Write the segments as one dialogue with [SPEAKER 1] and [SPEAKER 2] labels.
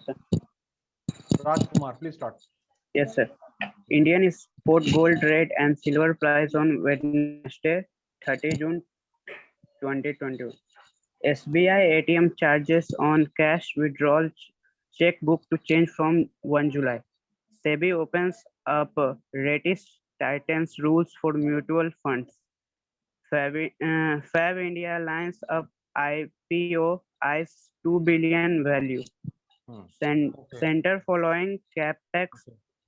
[SPEAKER 1] sir.
[SPEAKER 2] Rajkumar, please start.
[SPEAKER 1] Yes, sir. Indian spot gold rate and silver price on Wednesday, 30 June 2020. SBI ATM charges on cash withdrawal checkbook to change from 1 July. SEBI opens up rates tightens rules for mutual funds. Fab India lines up IPO eyes 2 billion value.
[SPEAKER 2] Okay.
[SPEAKER 1] Center following capex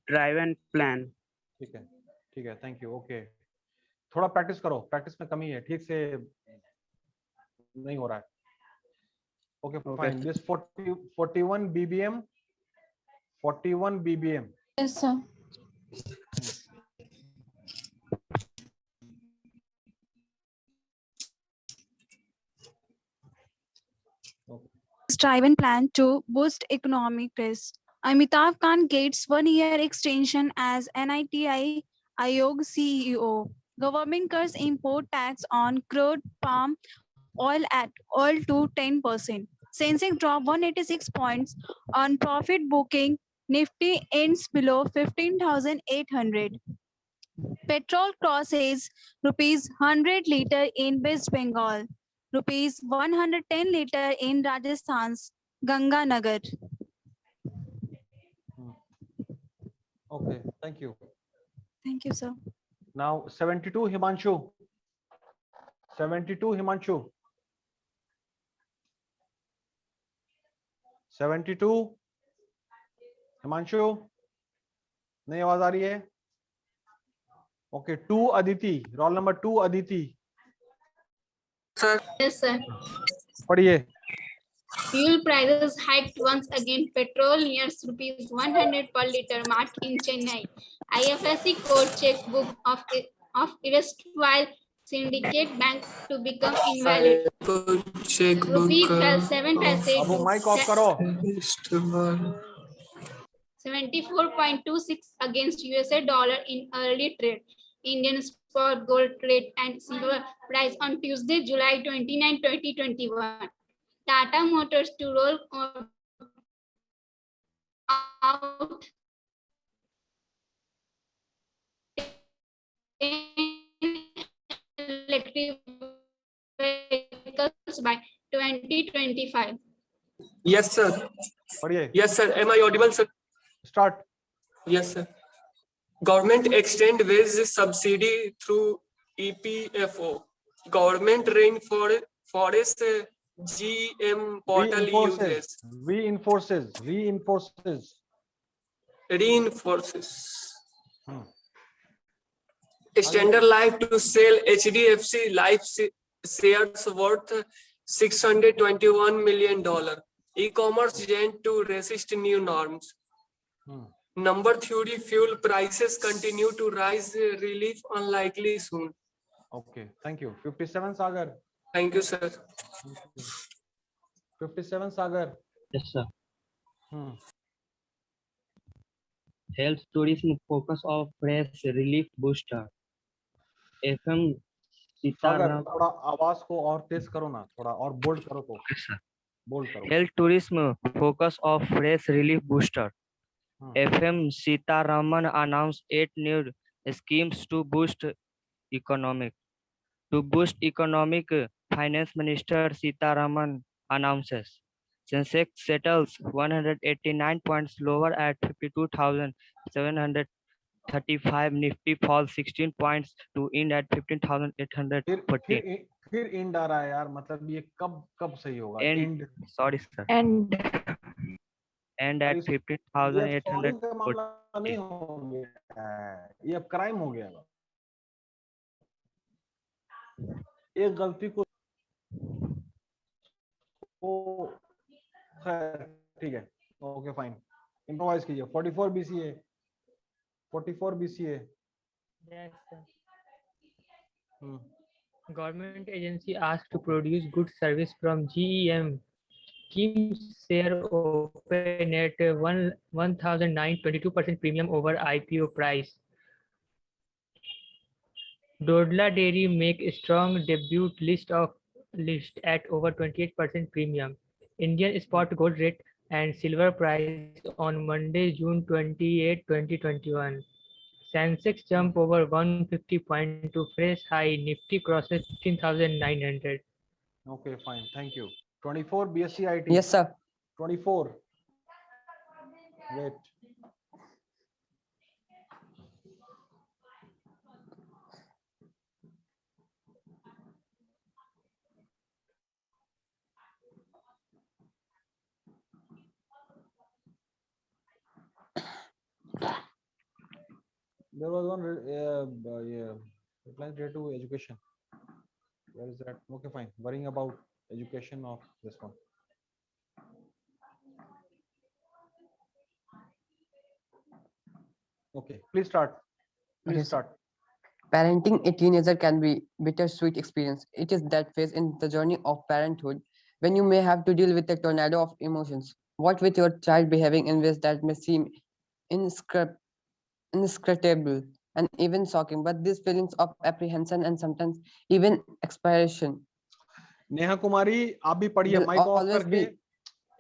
[SPEAKER 1] driven plan.
[SPEAKER 2] ठीक है, thank you. Okay, थोड़ा practice करो, practice में कमी है, ठीक से नहीं हो रहा है. Okay, fine. This 41 BBM. 41 BBM.
[SPEAKER 3] Yes, sir. Driven plan to boost economic growth. Amitabh Khan gets 1-year extension as NITI Aayog CEO. Government cuts import tax on crude palm oil to 10%. Sensex drop 186 points on profit booking. Nifty ends below 15,800. Petrol crosses rupees 100 liter in West Bengal, rupees 110 liter in Rajasthan's Ganganagar.
[SPEAKER 2] Okay, thank you.
[SPEAKER 3] Thank you, sir.
[SPEAKER 2] Now 72 Himanshu. 72 Himanshu. 72 Himanshu. नहीं आवाज आ रही है. Okay, 2 Aditi. Roll number 2 Aditi.
[SPEAKER 4] Sir. Yes, sir.
[SPEAKER 2] पढ़िए.
[SPEAKER 4] Fuel prices hiked once again. Petrol nears rupees 100 per liter mark in Chennai. IFSC code checkbook of erstwhile syndicate bank to become invalid. Rupee fell 7 paise
[SPEAKER 2] अब mic off करो.
[SPEAKER 4] 74.26 against USA dollar in early trade. Indian spot gold rate and silver price on Tuesday, July 29, 2021. Tata Motors to roll out electric vehicles by 2025.
[SPEAKER 5] Yes, sir.
[SPEAKER 2] पढ़िए.
[SPEAKER 5] Yes, sir. Am I audible, sir?
[SPEAKER 2] Start.
[SPEAKER 5] Yes, sir. Government extend wage subsidy through EPFO. Government rainforest GM portal uses.
[SPEAKER 2] Reinforces.
[SPEAKER 5] Standard Life to sell HDFC Life shares worth $621 million. E-commerce giant to resist new norms. Number theory fuel prices continue to rise. Relief unlikely soon.
[SPEAKER 2] Okay, thank you. 57 Sagar.
[SPEAKER 5] Thank you, sir.
[SPEAKER 2] 57 Sagar.
[SPEAKER 1] Yes, sir. Health tourism focus of press relief booster. FM
[SPEAKER 2] सागर थोड़ा आवाज को और तेज करो ना, थोड़ा और bold करो तो. बोल्ड करो.
[SPEAKER 1] Health tourism focus of press relief booster. FM Sitaraman announced 8 new schemes to boost economic. To boost economic, Finance Minister Sitaraman announces Sensex settles 189 points lower at 52,735. Nifty falls 16 points to end at 15,840.
[SPEAKER 2] फिर and आ रहा है यार, मतलब ये कब सही होगा?
[SPEAKER 1] And sorry sir. And at 15,840.
[SPEAKER 2] नहीं हो गया, ये अब क्राइम हो गया. एक गलती को ठीक है. ओके फाइन, इम्प्रोवाइज कीजिए. 44 BCA. 44 BCA.
[SPEAKER 6] Yes, sir. Government agency asked to produce good service from GEM. Kim's share open at 1,922% premium over IPO price. Dodla Dairy make a strong debut list at over 28% premium. Indian spot gold rate and silver price on Monday, June 28, 2021. Sensex jump over 150 point to fresh high. Nifty crosses 15,900.
[SPEAKER 2] Okay, fine. Thank you. 24 BSc IT.
[SPEAKER 7] Yes, sir.
[SPEAKER 2] 24. Wait. There was one reply related to education. Where is that? Okay, fine. Worrying about education of this one. Okay, please start. Please
[SPEAKER 7] Okay,
[SPEAKER 2] start.
[SPEAKER 7] Parenting a teenager can be bittersweet experience. It is that phase in the journey of parenthood when you may have to deal with a tornado of emotions. What with your child behaving in ways that may seem inscrutable and even shocking, but these feelings of apprehension and sometimes even expiration
[SPEAKER 2] Neha Kumari आप भी पढ़िए
[SPEAKER 7] will
[SPEAKER 2] mike off
[SPEAKER 7] always
[SPEAKER 2] करके
[SPEAKER 7] be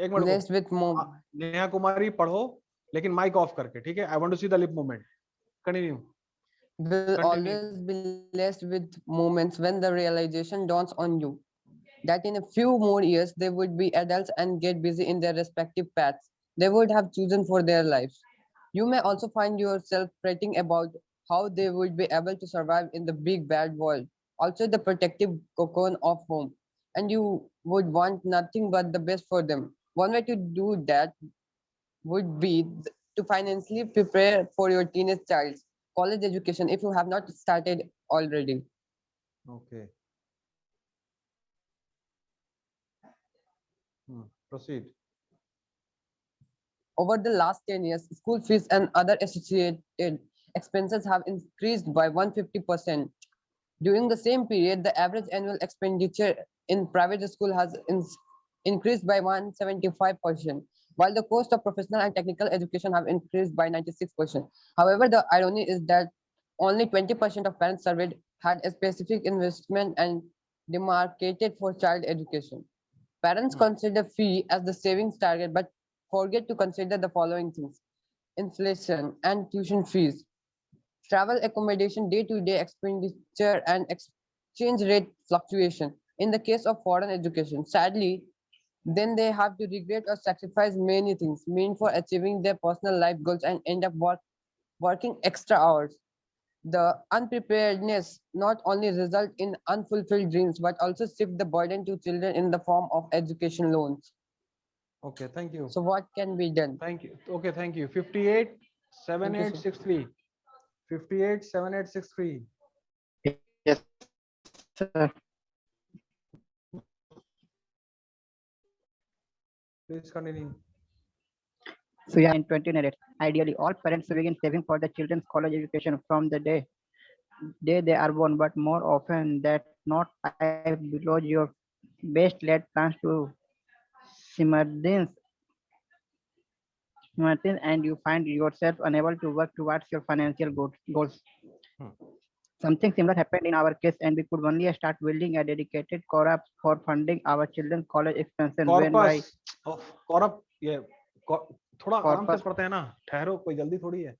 [SPEAKER 2] एक minute
[SPEAKER 7] laced with
[SPEAKER 2] Neha Kumari पढ़ो लेकिन mike off करके ठीक है I want to see the lip movement continue
[SPEAKER 7] will always be laced with moments when the realization dawns on you that in a few more years they would be adults and get busy in their respective paths they would have chosen for their lives. You may also find yourself fretting about how they would be able to survive in the big bad world, also the protective cocoon of home, and you would want nothing but the best for them. One way to do that would be to financially prepare for your teenage child's college education if you have not started already.
[SPEAKER 2] Okay proceed.
[SPEAKER 7] Over the last 10 years, school fees and other associated expenses have increased by 150%. During the same period, the average annual expenditure in private school has increased by 175%, while the cost of professional and technical education have increased by 96%. However, the irony is that only 20% of parents surveyed had a specific investment and demarcated for child education. Parents consider fee as the savings target, but forget to consider the following things: inflation and tuition fees, travel accommodation, day-to-day expenditure, and exchange rate fluctuation. In the case of foreign education, sadly, then they have to regret or sacrifice many things meant for achieving their personal life goals and end up working extra hours. The unpreparedness not only result in unfulfilled dreams but also shift the burden to children in the form of education loans.
[SPEAKER 2] Okay, thank you.
[SPEAKER 7] So what can be done?
[SPEAKER 2] Thank you. Okay, thank you. 58 7863. 58 7863.
[SPEAKER 1] Yes, sir.
[SPEAKER 2] Please continue.
[SPEAKER 1] So yeah, in 20 minutes, ideally, all parents begin saving for the children's college education from the day they are born, but more often that not, I below your best laid plans to simmer and you find yourself unable to work towards your financial goals. Something similar happened in our case, and we could only start building a dedicated corp for funding our children's college expenses. When by
[SPEAKER 2] corp, ये थोड़ा आराम से
[SPEAKER 1] corpus
[SPEAKER 2] पढ़ते हैं ना, ठहरो, कोई जल्दी थोड़ी है.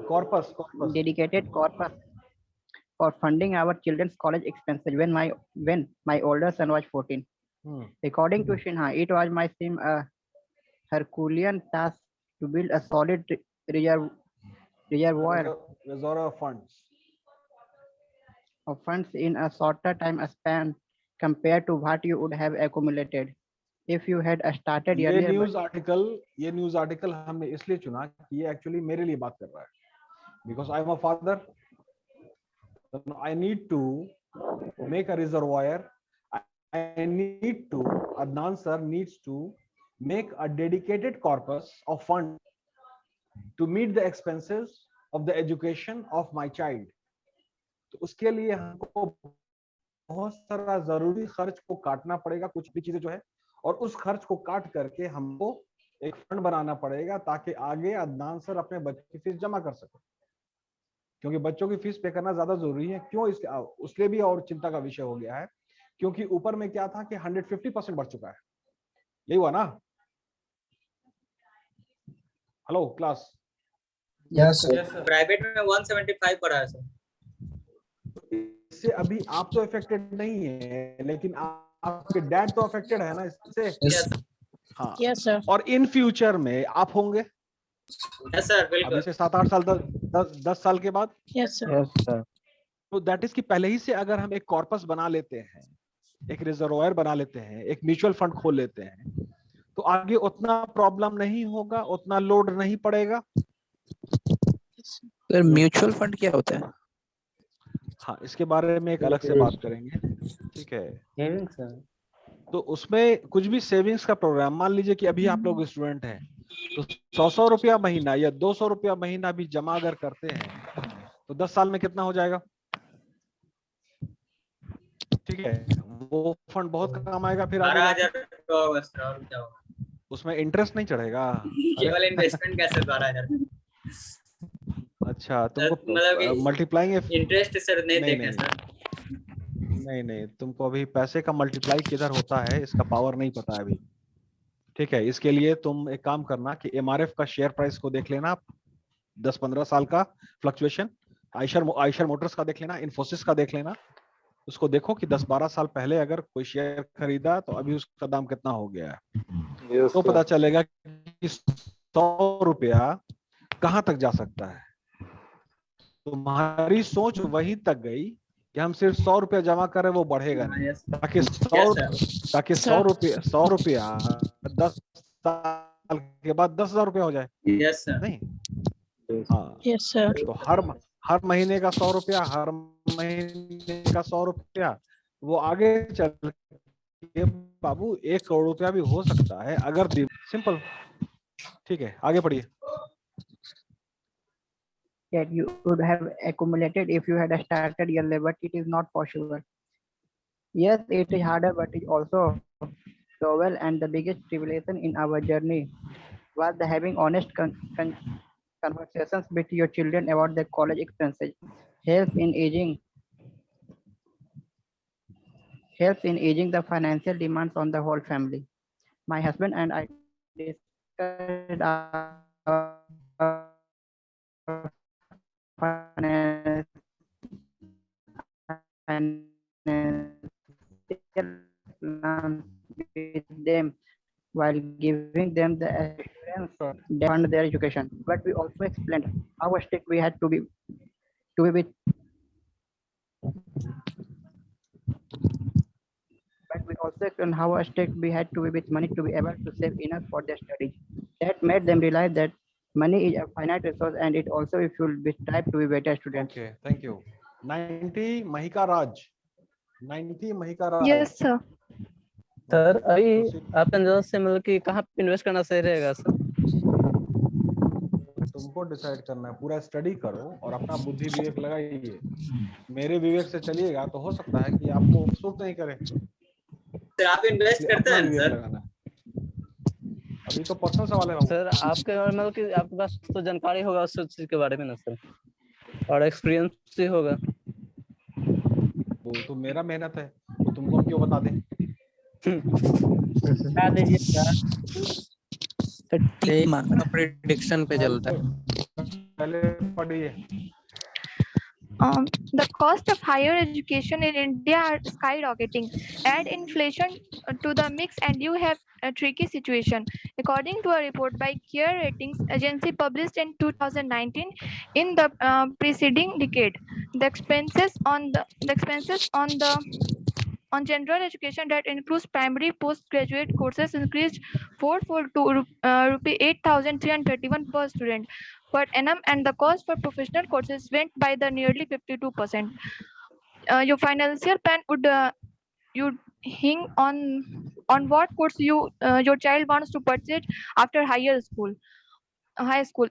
[SPEAKER 2] Corpus.
[SPEAKER 1] dedicated corpus for funding our children's college expenses when my older son was 14. According to Shinha, it was my seem a Herculean task to build a solid reservoir
[SPEAKER 2] of
[SPEAKER 1] funds in a shorter time span compared to what you would have accumulated if you had started
[SPEAKER 2] ये
[SPEAKER 1] earlier.
[SPEAKER 2] News article हमने इसलिए चुना कि ये actually मेरे लिए बात कर रहा है, because I am a father. I need to make a reservoir. Adnan sir needs to make a dedicated corpus of funds to meet the expenses of the education of my child. तो उसके लिए हमको बहुत सारा जरूरी खर्च को काटना पड़ेगा, कुछ भी चीजें जो है, और उस खर्च को काट करके हमको एक फंड बनाना पड़ेगा ताकि आगे अदनान सर अपने बच्चे की फीस जमा कर सके, क्योंकि बच्चों की फीस पे करना ज्यादा जरूरी है. क्यों? उसके भी और चिंता का विषय हो गया है, क्योंकि ऊपर में क्या था कि 150% बढ़ चुका है. यही हुआ ना? Hello class?
[SPEAKER 8] Yes sir.
[SPEAKER 9] Private में 175 पड़ा है सर।
[SPEAKER 2] इससे अभी आप तो अफेक्टेड नहीं है, लेकिन आपके डैड तो अफेक्टेड है ना इससे।
[SPEAKER 8] यस
[SPEAKER 2] हाँ,
[SPEAKER 8] यस सर।
[SPEAKER 2] और इन फ्यूचर में आप होंगे।
[SPEAKER 9] यस सर, बिल्कुल।
[SPEAKER 2] अभी से 7-8 साल, 10 साल के बाद।
[SPEAKER 8] Yes sir.
[SPEAKER 2] तो दैट इज कि पहले ही से अगर हम एक कॉर्पस बना लेते हैं, एक रिजर्वायर बना लेते हैं, एक म्यूचुअल फंड खोल लेते हैं, तो आगे उतना प्रॉब्लम नहीं होगा, उतना लोड नहीं पड़ेगा।
[SPEAKER 10] सर म्यूचुअल फंड क्या होता है?
[SPEAKER 2] हाँ, इसके बारे में एक अलग से बात करेंगे, ठीक है। तो उसमें कुछ भी सेविंग्स का प्रोग्राम, मान लीजिए कि अभी आप लोग स्टूडेंट हैं, तो 100 रुपया महीना या 200 रुपया महीना भी जमा अगर करते हैं तो 10 साल में कितना हो जाएगा? ठीक है, वो फंड बहुत काम आएगा। फिर
[SPEAKER 9] 12,000 होगा सर, और क्या होगा?
[SPEAKER 2] उसमें इंटरेस्ट नहीं चढ़ेगा।
[SPEAKER 9] केवल इन्वेस्टमेंट कैसे 12,000?
[SPEAKER 2] अच्छा, तुमको
[SPEAKER 9] मतलब
[SPEAKER 2] मल्टीप्लाइंग
[SPEAKER 9] इंटरेस्ट सर नहीं देखें सर।
[SPEAKER 2] नहीं, तुमको अभी पैसे का मल्टीप्लाई किधर होता है इसका पावर नहीं पता है अभी, ठीक है। इसके लिए तुम एक काम करना कि एमआरएफ का शेयर प्राइस को देख लेना, 10-15 साल का फ्लक्चुएशन। आयशर मोटर्स का देख लेना, इन्फोसिस का देख लेना। उसको देखो कि 10-12 साल पहले अगर कोई शेयर खरीदा तो अभी उसका दाम कितना हो गया है। तो पता चलेगा कि 100 रुपया कहां तक जा सकता है। तुम्हारी सोच वहीं तक गई कि हम सिर्फ 100 रुपया जमा करें, वो बढ़ेगा नहीं। ताकि 100 रुपया 10 साल के बाद 10,000 रुपया हो जाए।
[SPEAKER 9] Yes sir.
[SPEAKER 2] नहीं, हाँ,
[SPEAKER 8] यस सर।
[SPEAKER 2] तो हर महीने का 100 रुपया, हर महीने का 100 रुपया, वो आगे चल के बाबू 1 करोड़ रुपया भी हो सकता है अगर सिंपल। ठीक है, आगे पढ़िए।
[SPEAKER 1] That you would have accumulated if you had started early, but it is not possible. Yes, it is harder, but it is also novel, and the biggest tribulation in our journey was the having honest conversations with your children about their college expenses, helps in aging the financial demands on the whole family. My husband and I discussed our financial plans with them while giving them the assurance they fund their education. But we also explained how strict we had to be with. But we also explained how strict we had to be with money to be able to save enough for their studies. That made them realize that money is a finite resource, and it also will be strive to be better students.
[SPEAKER 2] Okay, thank you. 90 Mahika Raj. 90 Mahika Raj.
[SPEAKER 11] Yes sir. Sir अभी आप अंदाज से मतलब कि कहाँ पे invest करना सही रहेगा सर?
[SPEAKER 2] तुमको डिसाइड करना है, पूरा स्टडी करो और अपना बुद्धि विवेक लगाइए। मेरे विवेक से चलिएगा तो हो सकता है कि आपको सूट नहीं करे।
[SPEAKER 9] सर आप इन्वेस्ट करते हैं सर?
[SPEAKER 2] अभी तो पर्सनल सवाल है
[SPEAKER 11] सर आपके मतलब कि आपके पास तो जानकारी होगा उस चीज के बारे में ना सर, और एक्सपीरियंस भी होगा।
[SPEAKER 2] वो तो मेरा मेहनत है, तो तुमको हम क्यों बता दें?
[SPEAKER 11] बता दीजिए सर।
[SPEAKER 10] प्रेडिक्शन पे चलता है।
[SPEAKER 2] पहले पढ़िए।
[SPEAKER 12] The cost of higher education in India are skyrocketing. Add inflation to the mix and you have a tricky situation. According to a report by Care Ratings Agency published in 2019, in the preceding decade, the expenses on general education that includes primary postgraduate courses increased fourfold to rupee 8,331 per student per annum, and the cost for professional courses went by the nearly 52%. Your financial plan would you hang on what course your child wants to purchase after high school.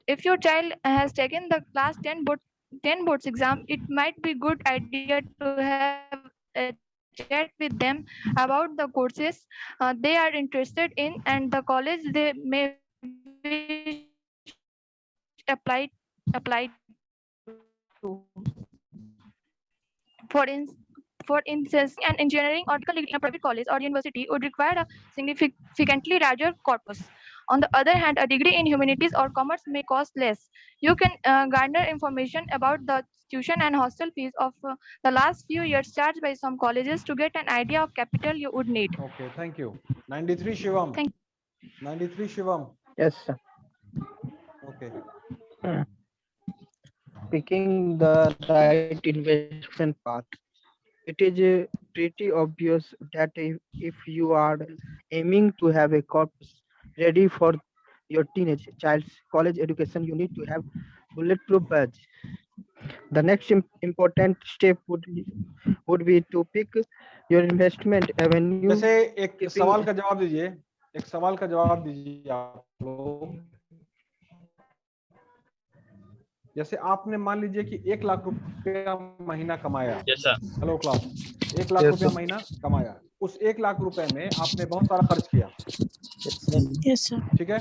[SPEAKER 12] If your child has taken the class 10 boards exam, it might be good idea to have a chat with them about the courses they are interested in and the college they may apply to. for instance, an engineering or medical degree in a private college or university would require a significantly larger corpus. On the other hand, a degree in humanities or commerce may cost less. You can garner information about the tuition and hostel fees of the last few years charged by some colleges to get an idea of capital you would need.
[SPEAKER 2] Okay, thank you. 93 Shivam.
[SPEAKER 12] Thank
[SPEAKER 2] 93 Shivam.
[SPEAKER 8] Yes, sir.
[SPEAKER 2] Okay.
[SPEAKER 8] Picking the right investment path. It is pretty obvious that if you are aiming to have a corpus ready for your teenage child's college education, you need to have bulletproof badge. The next important step would be to pick your investment avenue.
[SPEAKER 2] जैसे एक सवाल का जवाब दीजिए, एक सवाल का जवाब दीजिए आप लोग। जैसे आपने मान लीजिए कि 1 लाख रुपया महीना कमाया। हेलो क्लास, 1 लाख रुपया महीना कमाया। उस 1 लाख रुपए में आपने बहुत सारा खर्च किया। ठीक है,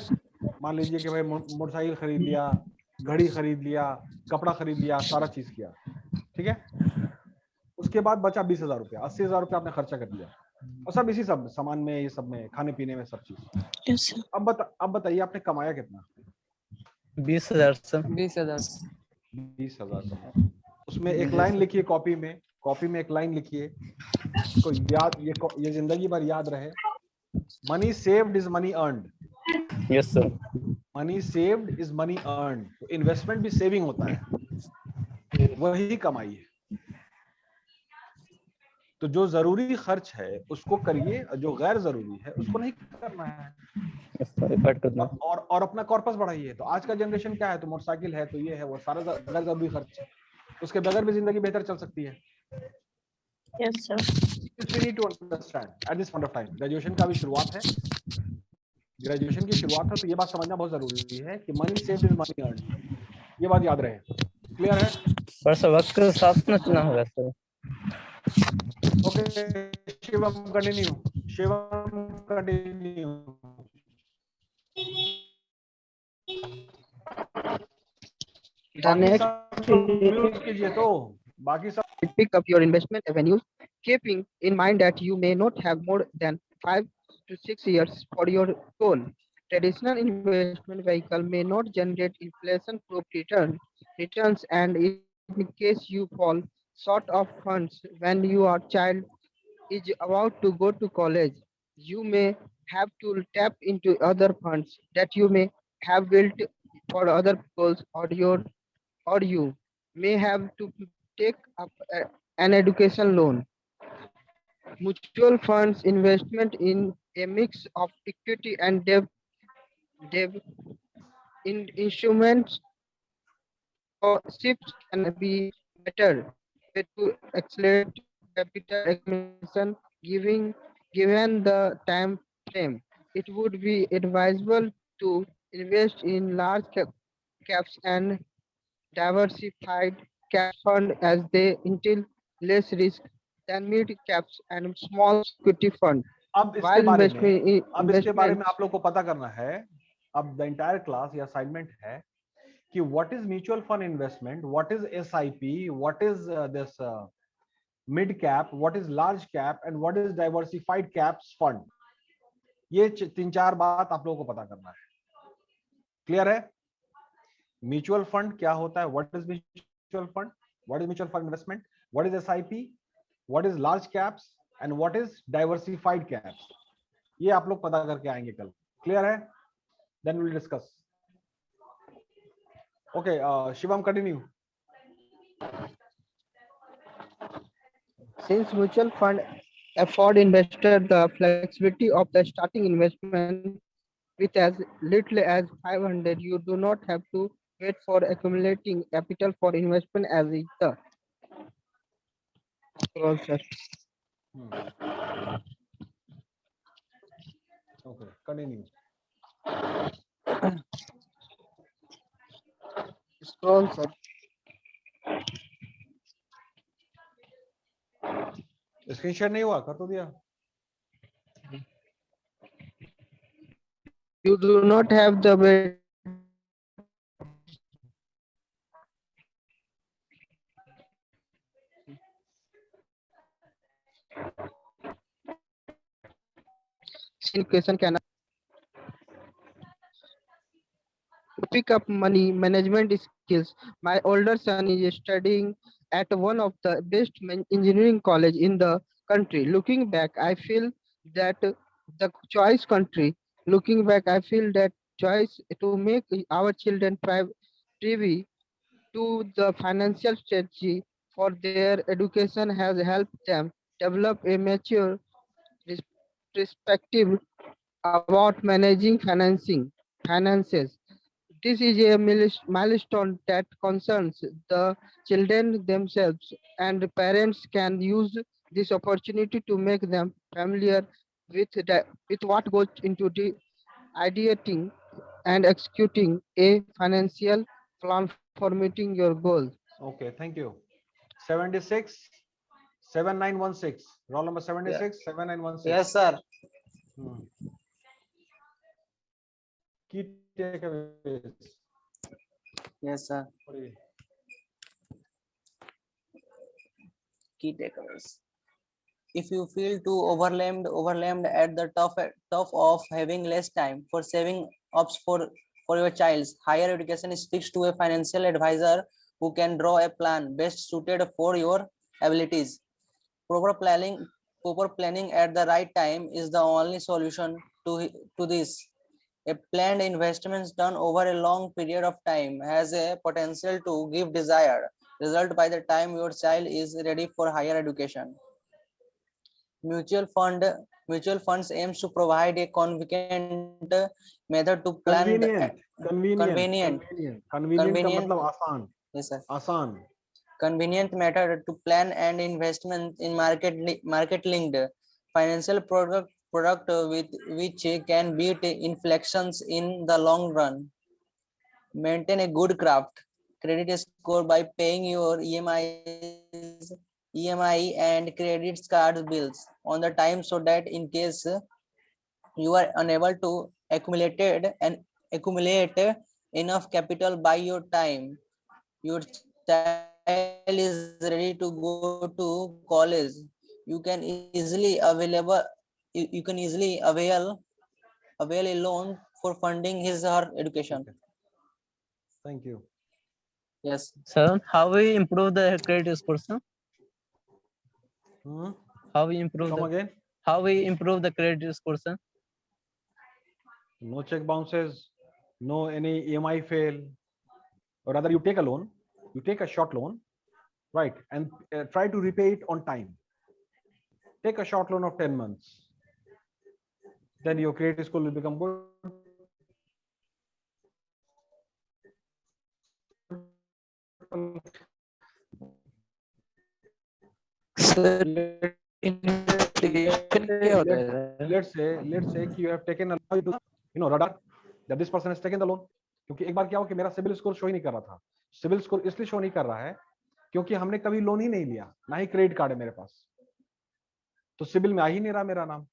[SPEAKER 2] मान लीजिए कि भाई मोटरसाइकिल खरीद लिया, घड़ी खरीद लिया, कपड़ा खरीद लिया, सारा चीज किया। ठीक है, उसके बाद बचा 20,000 रुपया, 80,000 रुपया आपने खर्चा कर दिया, और सब इसी सब सामान में, ये सब में, खाने पीने में, सब चीज। अब बताइए आपने कमाया कितना?
[SPEAKER 11] 20,000 सर।
[SPEAKER 2] 20,000। उसमें एक लाइन लिखिए कॉपी में एक लाइन लिखिए, इसको याद, ये जिंदगी भर याद रहे। Money saved is money earned.
[SPEAKER 11] Yes sir.
[SPEAKER 2] Money saved is money earned. तो इन्वेस्टमेंट भी सेविंग होता है, वही कमाई है। तो जो जरूरी खर्च है उसको करिए, जो गैर जरूरी है उसको नहीं करना है। और अपना कॉर्पस बढ़ाइए। तो आज का जनरेशन क्या है, तो मोटरसाइकिल है, तो ये है, वो सारा गैर जरूरी खर्च है, उसके बगैर भी जिंदगी बेहतर चल सकती है।
[SPEAKER 13] Yes, sir.
[SPEAKER 2] We need to understand at this point of time. Graduation का भी शुरुआत है, ग्रेजुएशन की शुरुआत है, तो ये बात समझना बहुत जरूरी है कि money saved is money earned. ये बात याद रहे। क्लियर है?
[SPEAKER 11] पर सर वक्त के साथ में चुना होगा sir.
[SPEAKER 2] Okay, Shivam continue. Shivam continue.
[SPEAKER 8] The next
[SPEAKER 2] कीजिए तो बाकी सब
[SPEAKER 8] pick up your investment avenues, keeping in mind that you may not have more than 5 to 6 years for your goal. Traditional investment vehicle may not generate inflation-proof returns, and in case you fall short of funds when your child is about to go to college, you may have to tap into other funds that you may have built for other goals, or you may have to take up an education loan. Mutual funds investment in a mix of equity and debt in instruments or shifts can be better way to accelerate capital accumulation given the time frame. It would be advisable to invest in large caps and diversified cap fund as they entail less risk than mid caps and small equity fund.
[SPEAKER 2] अब इसके बारे में आप लोग को पता करना है। अब द एंटायर क्लास या असाइनमेंट है कि what is mutual fund investment, what is SIP, what is this mid cap, what is large cap and what is diversified caps fund. ये 3-4 बात आप लोगों को पता करना है। क्लियर है? म्यूचुअल फंड क्या होता है, what is mutual fund, what is mutual fund investment, what is SIP, what is large caps and what is diversified caps. ये आप लोग पता करके आएंगे कल। क्लियर है? Then we will discuss. Okay, Shivam continue.
[SPEAKER 8] Since mutual fund afford investor the flexibility of the starting investment with as little as 500, you do not have to wait for accumulating capital for investment as is the process.
[SPEAKER 2] Okay, continue.
[SPEAKER 8] Scroll, sir.
[SPEAKER 2] Screen share नहीं हुआ, कर तो दिया।
[SPEAKER 8] You do not have the way. Education can pick up money management skills. My older son is studying at one of the best engineering college in the country. Looking back, I feel that the choice country. Looking back, I feel that choice to make our children privy to the financial strategy for their education has helped them develop a mature perspective about managing finances. This is a milestone that concerns the children themselves, and parents can use this opportunity to make them familiar with what goes into the ideating and executing a financial plan for meeting your goals.
[SPEAKER 2] Okay, thank you. 76 7916. Roll number 76 7916.
[SPEAKER 14] Yes, sir.
[SPEAKER 2] Key takeaways.
[SPEAKER 14] Yes, sir. Key takeaways. If you feel too overwhelmed at the tough of having less time for saving ups for your child's higher education, speaks to a financial advisor who can draw a plan best suited for your abilities. Proper planning at the right time is the only solution to this. A planned investment done over a long period of time has a potential to give desired result by the time your child is ready for higher education. Mutual funds aims to provide a convenient method to plan
[SPEAKER 2] convenient का मतलब आसान.
[SPEAKER 14] Yes, sir.
[SPEAKER 2] आसान.
[SPEAKER 14] Convenient method to plan and investment in market linked financial product with which can beat inflections in the long run. Maintain a good credit score by paying your EMI and credit card bills on the time, so that in case you are unable to accumulate enough capital by your time your child is ready to go to college, you can easily avail a loan for funding his or her education.
[SPEAKER 2] Thank you.
[SPEAKER 11] Yes, sir. How we improve the credit score, sir? How we improve How we improve the credit score, sir?
[SPEAKER 2] No check bounces, no any EMI fail, or rather you take a loan, you take a short loan, right, and try to repay it on time. Take a short loan of 10 months. Then your credit score will become good. Let's say you have taken a radar that this person has taken the loan. क्योंकि एक बार क्या हो कि मेरा CIBIL score show ही नहीं कर रहा था. सिबिल स्कोर इसलिए शो नहीं कर रहा है क्योंकि हमने कभी लोन ही नहीं लिया, ना ही क्रेडिट कार्ड है मेरे पास, तो सिबिल में आ ही नहीं रहा मेरा नाम.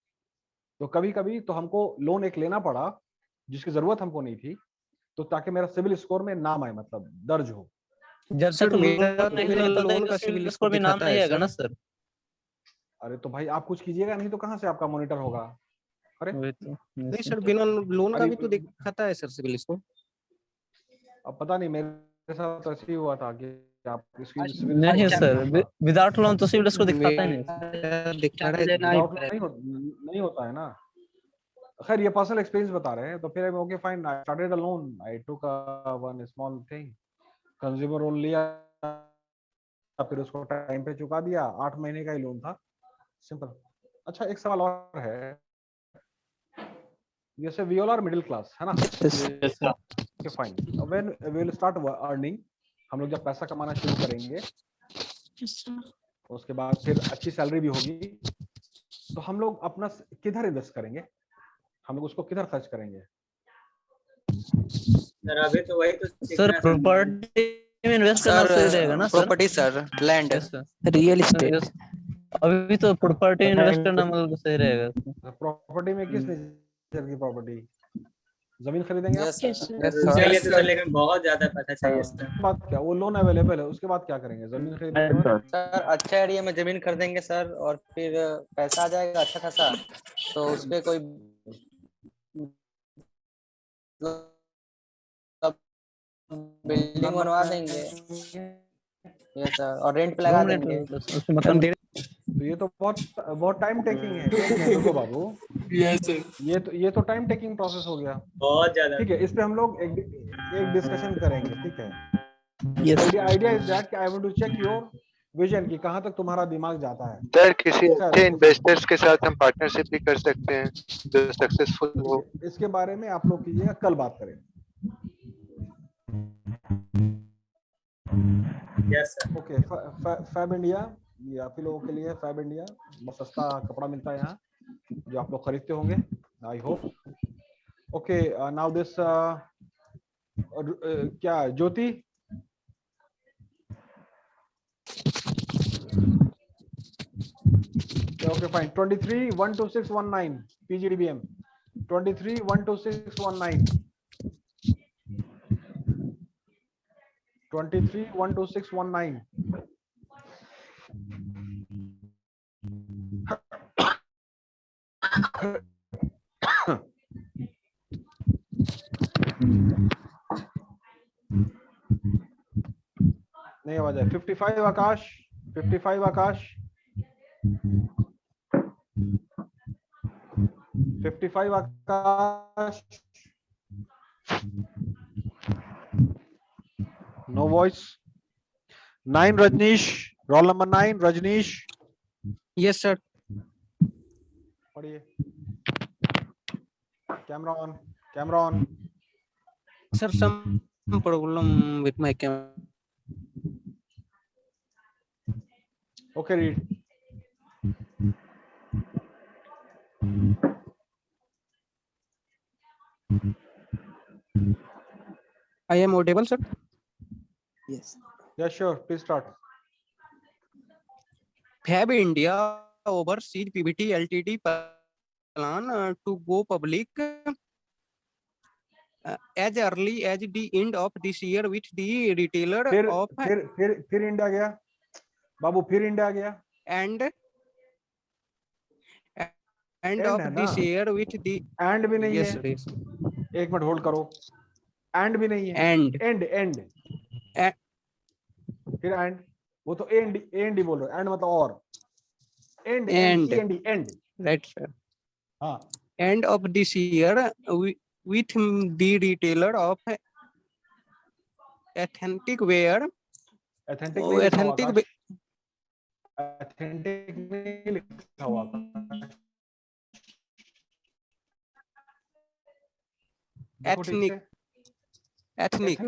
[SPEAKER 2] तो कभी कभी तो हमको लोन एक लेना पड़ा जिसकी जरूरत हमको नहीं थी, तो ताकि मेरा सिबिल स्कोर में नाम आए, मतलब दर्ज हो.
[SPEAKER 11] जब तक लोन का सिबिल स्कोर भी नाम नहीं आएगा ना सर.
[SPEAKER 2] अरे तो भाई आप कुछ कीजिएगा नहीं तो कहाँ से आपका मॉनिटर होगा. अरे
[SPEAKER 10] नहीं सर, बिना लोन का भी तो दिखाता है सर सिबिल स्कोर.
[SPEAKER 2] अब पता नहीं, मेरे साथ ऐसे ही हुआ था कि आप
[SPEAKER 11] नहीं सर, विदाउट लोन तो सिबिल स्कोर दिखाता ही
[SPEAKER 2] नहीं होता है ना. खैर ये पर्सनल एक्सपीरियंस बता रहे हैं, तो फिर okay fine, I started a loan, I took one small thing, consumer loan लिया, फिर उसको टाइम पे चुका दिया. 8 महीने का ही लोन था, सिंपल. अच्छा एक सवाल और है, जैसे we all are middle class है ना. Okay fine, when we will start earning, हम लोग जब पैसा कमाना शुरू करेंगे उसके बाद फिर अच्छी सैलरी भी होगी, तो हम लोग अपना किधर इन्वेस्ट करेंगे, हम लोग उसको किधर खर्च करेंगे.
[SPEAKER 9] सर अभी तो वही तो
[SPEAKER 11] सर प्रॉपर्टी में इन्वेस्ट करना सही रहेगा ना sir.
[SPEAKER 10] Property sir, land, real estate.
[SPEAKER 11] अभी तो प्रॉपर्टी इन्वेस्ट करना मतलब सही रहेगा.
[SPEAKER 2] प्रॉपर्टी में किस नेचर की प्रॉपर्टी. जमीन खरीदेंगे आप?
[SPEAKER 9] उसके लिए तो सर लेकिन बहुत ज्यादा पैसा चाहिए सर।
[SPEAKER 2] बात क्या, वो लोन अवेलेबल है, उसके बाद क्या करेंगे? जमीन खरीदेंगे और
[SPEAKER 14] सर अच्छा एरिया में जमीन खरीदेंगे सर, और फिर पैसा आ जाएगा अच्छा खासा, तो उस पे कोई बिल्डिंग बनवा देंगे। यस सर, और रेंट पे लगा देंगे।
[SPEAKER 2] तो ये तो बहुत टाइम टेकिंग है। देखो बाबू, ये तो टाइम टेकिंग प्रोसेस हो गया
[SPEAKER 9] बहुत ज्यादा।
[SPEAKER 2] ठीक है, इस पे हम लोग एक डिस्कशन करेंगे ठीक है। Idea is that I want to check your vision कि कहां तक तुम्हारा दिमाग जाता है।
[SPEAKER 15] सर किसी अच्छे इन्वेस्टर्स के साथ हम पार्टनरशिप भी कर सकते हैं जो सक्सेसफुल हो।
[SPEAKER 2] इसके बारे में आप लोग कीजिएगा, कल बात करेंगे।
[SPEAKER 9] Yes sir.
[SPEAKER 2] Okay, Fabindia, ये आप ही लोगों के लिए फैब इंडिया, बहुत सस्ता कपड़ा मिलता है यहाँ जो आप लोग खरीदते होंगे I hope. Okay, now this क्या ज्योति, ओके फाइन, 23-12619 PGDBM 23-12619 23-12619 नहीं आवाज है। 55 Akash, 55 Akash, 55 Akash, no voice. 9 Rajneesh, roll number 9 Rajneesh.
[SPEAKER 10] Yes sir.
[SPEAKER 2] पढ़िए। Camera on, camera on.
[SPEAKER 10] Sir, some problem with my camera.
[SPEAKER 2] Okay, read.
[SPEAKER 10] I am audible, sir?
[SPEAKER 2] Yes. Yeah, sure. Please start.
[SPEAKER 10] Fab India oversees PBT Ltd plan to go public as early as the end of this year with the retailer of
[SPEAKER 2] फिर India गया बाबू, फिर India गया
[SPEAKER 10] and of this year with the
[SPEAKER 2] and भी नहीं
[SPEAKER 10] yes,
[SPEAKER 2] है।
[SPEAKER 10] yes.
[SPEAKER 2] एक minute hold करो, and भी नहीं है। एंड फिर एंड, वो तो एंड ही बोल रहे हो, एंड मतलब और। And
[SPEAKER 10] right sir.
[SPEAKER 2] हाँ,
[SPEAKER 10] End of this year with the retailer of authentic wear.
[SPEAKER 2] authentic
[SPEAKER 10] Oh,
[SPEAKER 2] नहीं लिखा हुआ
[SPEAKER 10] authentic
[SPEAKER 2] आकाश। authentic नहीं लिखा हुआ आकाश। देखो ठीक से।
[SPEAKER 10] ethnic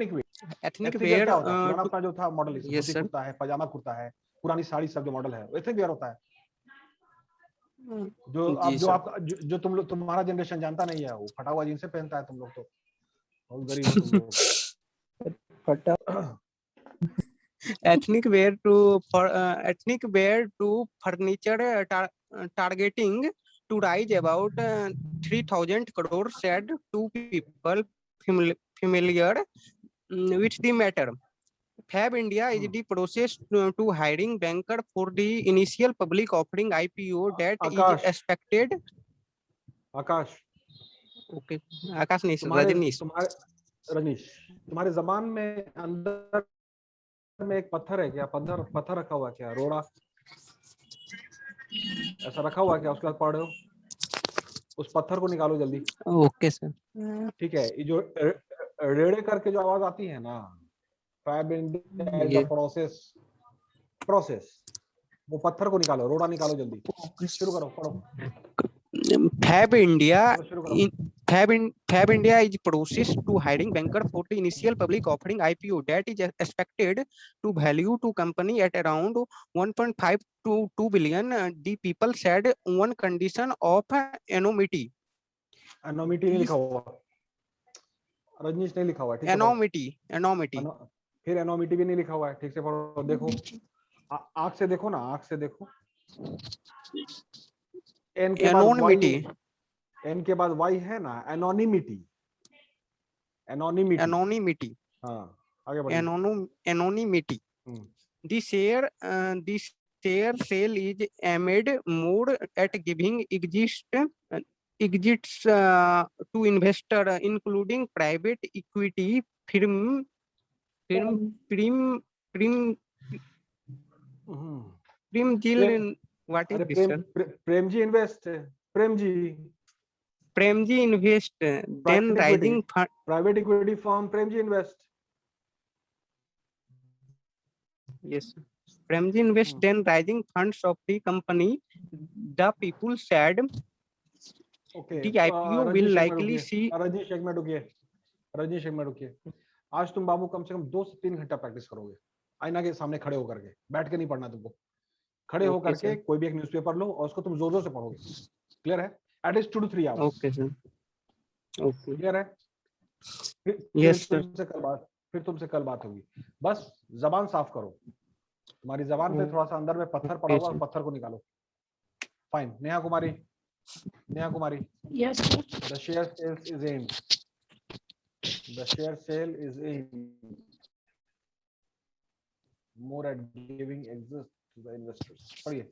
[SPEAKER 2] ethnic
[SPEAKER 10] wear
[SPEAKER 2] क्या होता है? पुराना जो था मॉडल,
[SPEAKER 10] yes,
[SPEAKER 2] धोती
[SPEAKER 10] sir.
[SPEAKER 2] कुर्ता है, पजामा कुर्ता है, पुरानी साड़ी सब जो मॉडल है, एथनिक वेयर होता है। जो आप जो आपका जो तुम लोग, तुम्हारा जनरेशन जानता नहीं है, वो फटा हुआ जींस पहनता है। तुम लोग तो बहुत गरीब हो तुम लोग।
[SPEAKER 10] फटा ethnic wear to furniture targeting to rise about 3,000 crore, said two people familiar with the matter. Fab India is the process to hiring banker for the initial public offering IPO that is expected.
[SPEAKER 2] Akash,
[SPEAKER 10] Okay, आकाश नहीं,
[SPEAKER 2] रजनीश, तुम्हारे जबान में अंदर में एक पत्थर है क्या? पत्थर रखा हुआ है क्या? रोड़ा ऐसा रखा हुआ है क्या? उसके बाद पढ़ रहे हो, उस पत्थर को निकालो जल्दी।
[SPEAKER 10] Okay sir.
[SPEAKER 2] ठीक है, ये जो रेड़े करके जो आवाज आती है ना, फैब इंडिया प्रोसेस, वो पत्थर को निकालो, रोड़ा निकालो जल्दी। शुरू करो, पढ़ो।
[SPEAKER 10] Fab India is process to hiring banker for the initial public offering IPO that is expected to value to company at around 1.5 to 2 billion. The people said one condition of anonymity.
[SPEAKER 2] Anonymity नहीं लिखा हुआ, रजनीश नहीं लिखा हुआ है।
[SPEAKER 10] Anonymity.
[SPEAKER 2] फिर anonymity भी नहीं लिखा हुआ है। ठीक से पढ़ो, देखो, आँख से देखो ना, आँख से देखो। एन के बाद वाई है ना, एनोनिमिटी। Anonymity.
[SPEAKER 10] anonymity.
[SPEAKER 2] हाँ, आगे बढ़िए।
[SPEAKER 10] Anonymity. The share sale is aimed more at giving exits to investor, including private equity firm, what is this, sir?
[SPEAKER 2] Premji Invest, Premji
[SPEAKER 10] Invest, then
[SPEAKER 2] Private
[SPEAKER 10] rising
[SPEAKER 2] equity.
[SPEAKER 10] fund.
[SPEAKER 2] Private equity firm Premji Invest.
[SPEAKER 10] Yes. Premji Invest, then rising funds of the company. The people said
[SPEAKER 2] Okay.
[SPEAKER 10] the IPO will likely see.
[SPEAKER 2] Rajneesh एक minute रुकिए। आज तुम बाबू कम से कम 2 से 3 घंटा practice करोगे, आईना के सामने खड़े होकर के, बैठ के नहीं पढ़ना तुमको। खड़े होकर के कोई भी एक न्यूज़पेपर लो और उसको तुम जोर-जोर से पढ़ोगे। क्लियर है? At least 2 to 3 hours।
[SPEAKER 10] Okay sir. Okay.
[SPEAKER 2] Clear है?
[SPEAKER 10] Yes sir.
[SPEAKER 2] फिर तुमसे कल बात होगी। बस जबान साफ करो। तुम्हारी जबान पे थोड़ा सा अंदर में पत्थर पड़ा हुआ है, पत्थर को निकालो। Fine. Neha Kumari.
[SPEAKER 13] Yes, sir.
[SPEAKER 2] The share sale is aimed. The share sale is aimed more at giving exit to the investors. पढ़िए।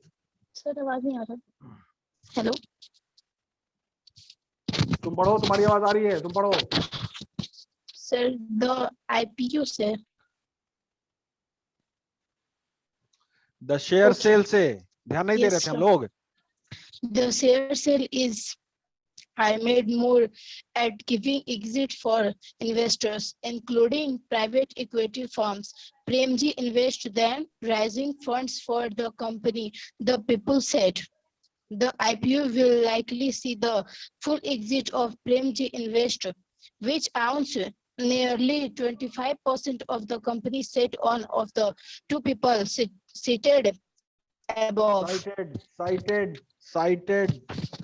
[SPEAKER 13] Sir, आवाज नहीं आ रहा। Hello.
[SPEAKER 2] तुम पढ़ो, तुम्हारी आवाज आ रही है, तुम पढ़ो।
[SPEAKER 13] Sir, the IPO, sir.
[SPEAKER 2] The share sale से ध्यान नहीं दे रहे थे हम लोग।
[SPEAKER 13] The share sale is aimed more at giving exit for investors, including private equity firms. Premji Invest, then raising funds for the company. The people said the IPO will likely see the full exit of Premji Invest, which owns nearly 25% of the company, said one of the two people cited above.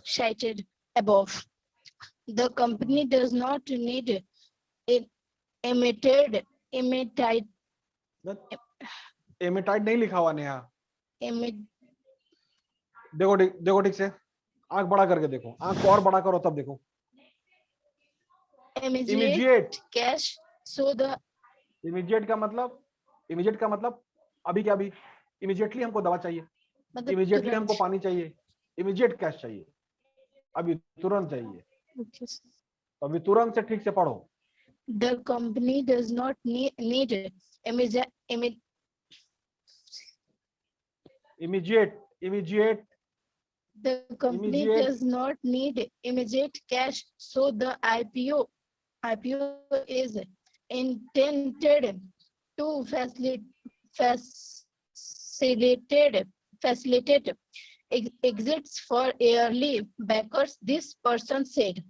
[SPEAKER 13] Cited above. The company does not need emitted
[SPEAKER 2] एमिटाइड नहीं लिखा हुआ नेहा। देखो ठीक से, आंख बड़ा करके देखो, आंख को और बड़ा करो तब देखो।
[SPEAKER 13] immediate cash, so the
[SPEAKER 2] immediate का मतलब अभी क्या, अभी इमीडिएटली हमको दवा चाहिए, इमीडिएटली हमको पानी चाहिए, इमीडिएट कैश चाहिए, अभी तुरंत चाहिए। तो अभी तुरंत से ठीक से पढ़ो।
[SPEAKER 13] The company does not need immediate. The company does not need immediate cash, so the IPO is intended to facilitate exits for early backers, this person said.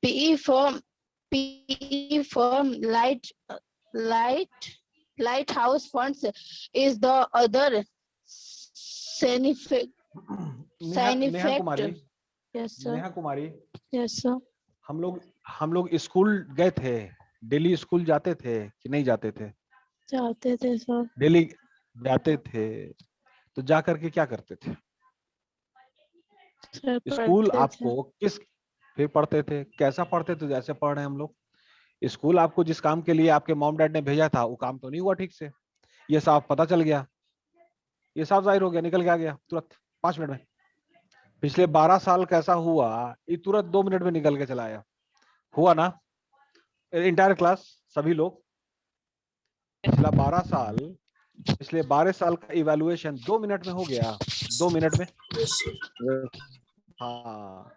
[SPEAKER 13] PE firm Lighthouse Funds is the other significant. Yes, sir.
[SPEAKER 2] Neha Kumari.
[SPEAKER 13] Yes, sir.
[SPEAKER 2] हम लोग school गए थे, daily school जाते थे कि नहीं जाते थे?
[SPEAKER 13] जाते थे सर।
[SPEAKER 2] डेली जाते थे, तो जा करके क्या करते थे? स्कूल आपको फिर पढ़ते थे, कैसा पढ़ते थे? जैसे पढ़ रहे हैं हम लोग। स्कूल आपको जिस काम के लिए आपके मॉम डैड ने भेजा था, वो काम तो नहीं हुआ ठीक से, ये साफ पता चल गया, ये साफ जाहिर हो गया, निकल के आ गया तुरंत 5 मिनट में। पिछले 12 साल कैसा हुआ, ये तुरंत 2 मिनट में निकल के चला आया। हुआ ना? इंटायर क्लास, सभी लोग। पिछले 12 साल का इवैल्यूएशन 2 मिनट में हो गया, 2 मिनट में। हाँ,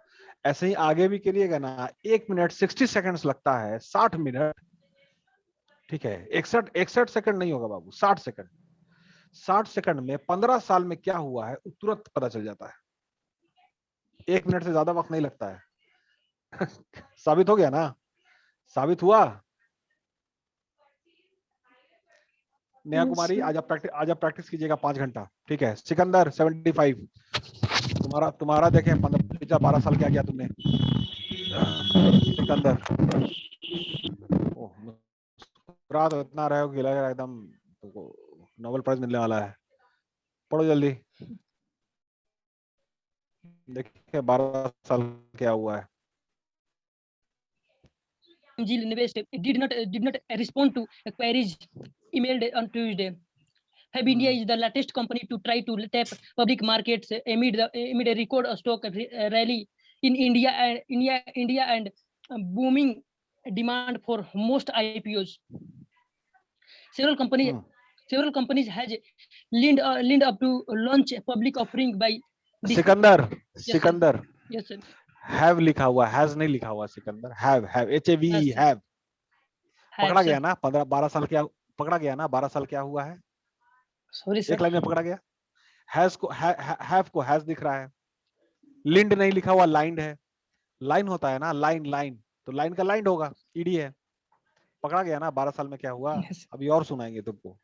[SPEAKER 2] ऐसे ही आगे भी करिएगा ना। 1 मिनट 60 सेकंड्स लगता है, 60 मिनट, ठीक है? 61 सेकंड नहीं होगा बाबू, 60 सेकंड। 60 सेकंड में 15 साल में क्या हुआ है तुरंत पता चल जाता है। 1 मिनट से ज्यादा वक्त नहीं लगता है। साबित हो गया ना? साबित हुआ? नेहा कुमारी, आज आप प्रैक्टिस कीजिएगा 5 घंटा, ठीक है? सिकंदर 75, तुम्हारा देखें 12 साल क्या किया तुमने? सिकंदर, रात इतना रहे हो कि लग रहा है एकदम तुमको नोबेल प्राइज मिलने वाला है। पढ़ो जल्दी। देखिए 12 साल क्या हुआ है।
[SPEAKER 16] Angel Invest did not respond to queries emailed on Tuesday. Fab India is the latest company to try to tap public markets amid a record stock rally in India and booming demand for most IPOs. Several companies has lined up to launch a public offering by
[SPEAKER 2] Sikandar
[SPEAKER 16] Yes, sir.
[SPEAKER 2] Sikandar
[SPEAKER 16] Yes, sir.
[SPEAKER 2] Have लिखा हुआ, has नहीं लिखा हुआ Sikandar, have HAVE
[SPEAKER 16] Yes, sir.
[SPEAKER 2] Have पकड़ा
[SPEAKER 16] sir.
[SPEAKER 2] गया ना। 12 साल क्या पकड़ा गया ना। 12 साल क्या हुआ है,
[SPEAKER 16] Sorry, sir.
[SPEAKER 2] एक लाइन में पकड़ा गया। हैज को हैव को हैज दिख रहा है, लिंड नहीं लिखा हुआ, लाइंड है। लाइन होता है ना, लाइन तो लाइन का लाइंड होगा, ईडी है। पकड़ा गया ना। 12 साल में क्या हुआ, अभी और सुनाएंगे तुमको,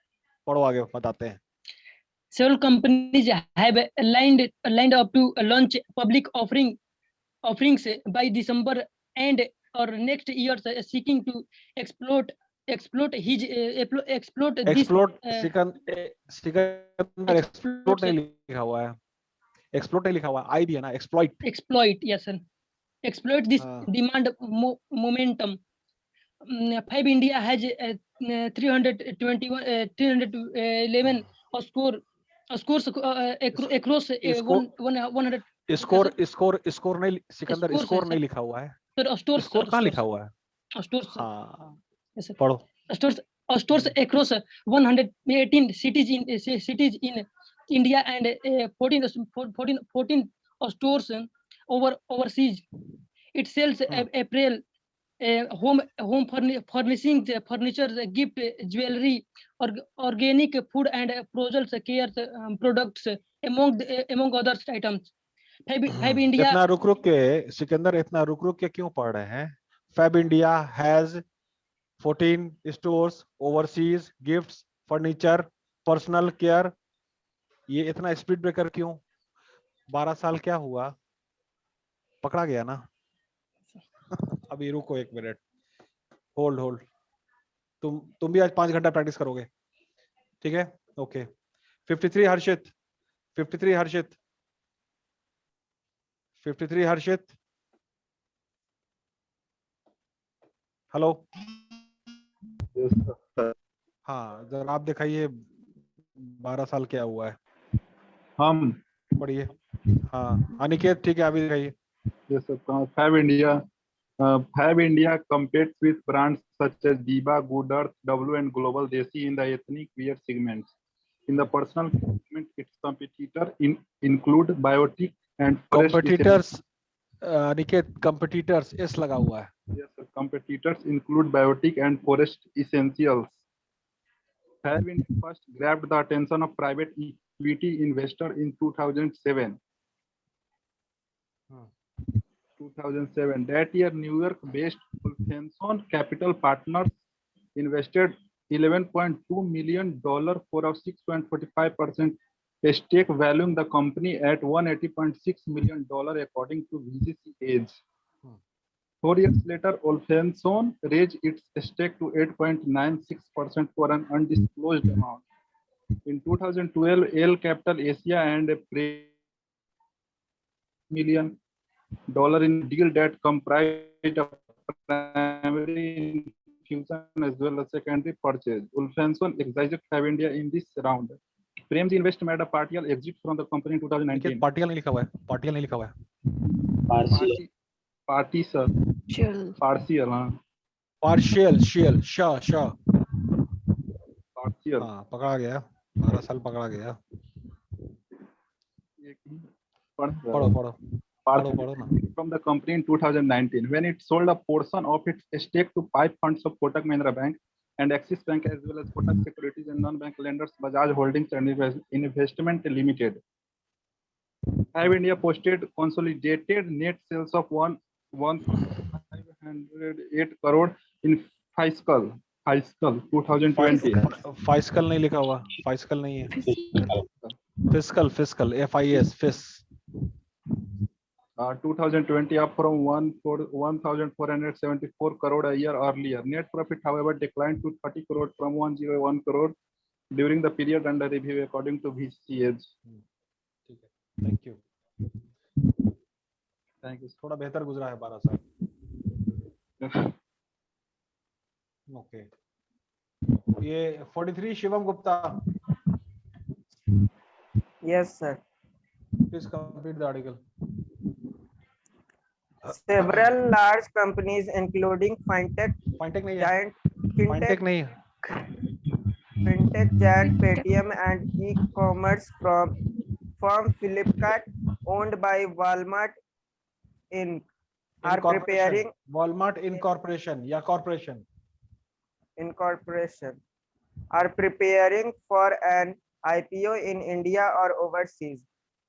[SPEAKER 2] पढ़ो आगे बताते हैं।
[SPEAKER 16] Several companies have lined up to launch public offerings by December and or next year, seeking to exploit this
[SPEAKER 2] exploit Sikandar exploit नहीं लिखा हुआ है, एक्सप्लोट नहीं लिखा हुआ, आई भी है ना,
[SPEAKER 16] exploit. Yes, sir. Exploit this demand momentum. Fab India has 311 scores across 100.
[SPEAKER 2] Score नहीं सिकंदर, स्कोर नहीं लिखा हुआ है। स्कोर कहाँ लिखा हुआ है? हाँ पढ़ो।
[SPEAKER 16] Stores across 118 cities in India and 14 stores overseas. It sells apparel, home furnishings, furniture, gift, jewelry, organic food and frozen care products, among other items. Fab India.
[SPEAKER 2] इतना रुक के सिकंदर, इतना रुक के क्यों पढ़ रहे हैं? Fab India has 14 stores overseas, gifts, furniture, personal care. ये इतना स्पीड ब्रेकर क्यों? 12 साल क्या हुआ, पकड़ा गया ना। अभी रुको 1 मिनट, होल्ड। तुम भी आज 5 घंटा प्रैक्टिस करोगे, ठीक है? ओके। 53 हर्षित, 53 हर्षित, हेलो। हाँ जरा आप दिखाइए 12 साल क्या हुआ है।
[SPEAKER 17] हम
[SPEAKER 2] पढ़िए। हाँ अनिकेत ठीक है, अभी दिखाइए।
[SPEAKER 17] Yes, sir. Fab India competes with brands such as Diva, Good Earth, W and Global Desi in the ethnic wear segments. In the personal segment, its competitors include Biotic and
[SPEAKER 2] competitors. Niket, competitors S लगा हुआ है।
[SPEAKER 17] Yes, sir. Competitors include Biotic and Forest Essentials. Fab India first grabbed the attention of private equity investor in 2007. 2007. That year, New York-based Wolfenson Capital Partners invested $11.2 million for a 6.45% stake, valuing the company at $180.6 million, according to VGC Age. 4 years later, Wolfenson raised its stake to 8.96% for an undisclosed amount. In 2012, L Capital Asia and $1 million in deal that comprised a primary infusion as well as secondary purchase. Wolfenson exited Fab India in this round. Premji Invest made a partial exit from the company in 2019.
[SPEAKER 2] Partial नहीं लिखा हुआ है, partial नहीं लिखा हुआ है।
[SPEAKER 17] Party sir. Partial हाँ।
[SPEAKER 2] Partial Shah
[SPEAKER 17] Partial।
[SPEAKER 2] हाँ पकड़ा गया, 12 साल पकड़ा गया। पढ़ो
[SPEAKER 17] from the company in 2019 when it sold a portion of its stake to pipe funds of Kotak Mahindra Bank and Axis Bank as well as Kotak Securities and non-bank lenders Bajaj Holdings and Investment Limited. Fab India posted consolidated net sales of 1,508 crore in fiscal 2020.
[SPEAKER 2] Fiscal नहीं लिखा हुआ, fiscal नहीं है। Fiscal FIS
[SPEAKER 17] 2020, up from 1,474 crore a year earlier. Net profit, however, declined to 30 crore from 101 crore during the period under review, according to VCH.
[SPEAKER 2] Thank you.
[SPEAKER 17] Thank you.
[SPEAKER 2] थोड़ा बेहतर गुजरा है 12 साल. Okay. ये 43 Shivam Gupta.
[SPEAKER 18] Yes, sir.
[SPEAKER 2] Please complete the article.
[SPEAKER 18] Several large companies, including fintech
[SPEAKER 2] नहीं है.
[SPEAKER 18] giant,
[SPEAKER 2] Fintech नहीं है.
[SPEAKER 18] fintech giant Paytm and e-commerce firm Flipkart, owned by Walmart Inc., are preparing
[SPEAKER 2] Walmart Incorporation या corporation.
[SPEAKER 18] Incorporation are preparing for an IPO in India or overseas.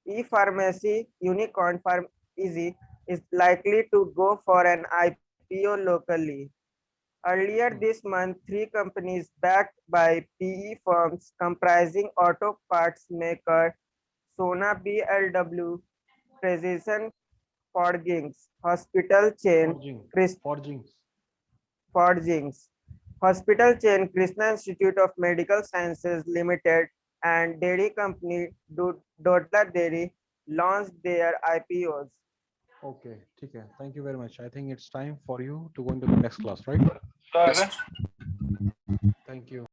[SPEAKER 18] E-pharmacy unicorn PharmEasy is likely to go for an IPO locally. Earlier this month, 3 companies backed by PE firms comprising auto parts maker Sona BLW, Precision Forgings, hospital chain Forgings, hospital chain Krishna Institute of Medical Sciences Limited, and dairy company Dodla Dairy launched their IPOs.
[SPEAKER 2] Okay, ठीक है. Thank you very much. I think it's time for you to go into the next class, right?